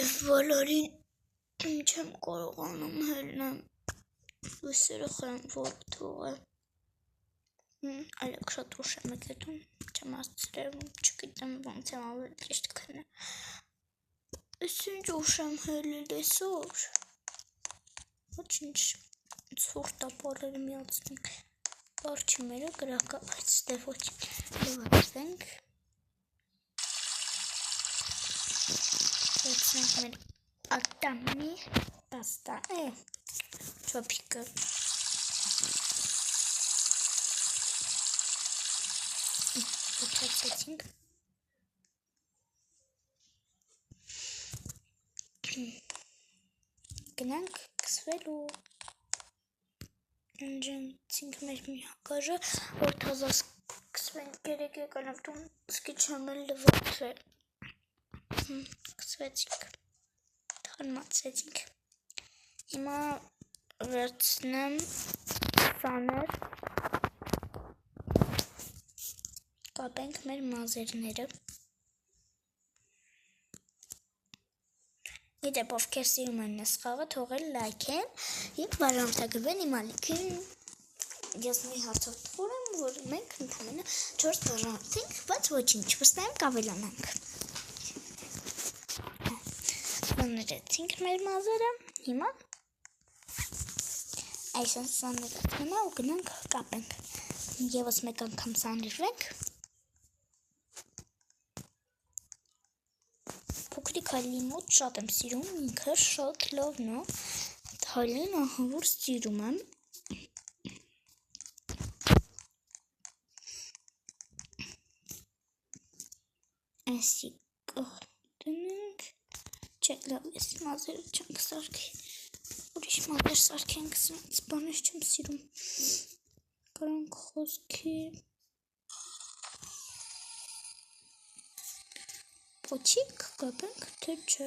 Բոլորին չեմ կարողանում հելնեմ լույսերը խեմ որ թողը այլեք շատ ուշ եմ եկետում չեմ ասցրել չգիտեմ ոնց եմ ավելի ճիշտ քննեմ ես ինչ ուշ եմ հելել այսօր ոչինչ ցուրտ ապարերը միացնենք Բարչի մերը գրակա բայց դե ոչինչ լվացվենք Վերցնենք մեր ատամի պաստա չոպիկը Պոչացեցինք Գնանք կսվելու Ընջանցինք մեր մի հակաժը որ թազաս կսվենք երեկ եկանավ տուն սկի չեմ էլ լվացվել կսվեցինք թարմացեցինք հիմա վերցնեմ սաներ կապենք մեր մազերները Իդեպ ովքեր սիրում են այս խաղը թողել լայք են և բարամտակրվեն իմ ալիքին ես մի հարցով թվում եմ որ մենք ընդամենը 4 բարամտենք բայց ոչինչ վստահեմ կավելանանք Սաներեցինք մեր մազերը հիմա այսպես սաներեցնեմ ու գնանք կապենք Եվս մեկ անգամ սաներվենք Փոքրիկ հալի մոտ շատ եմ սիրում ինքը շատ լավն է հալին ահավոր սիրում եմ Այսի կողտնենք Չէ լավ ես մազերը չենք սարքի ուրիշ մազեր սարքենք սրանց բանես չեմ սիրում Կարանք խոսքի Պոչիկ կապենք թե չէ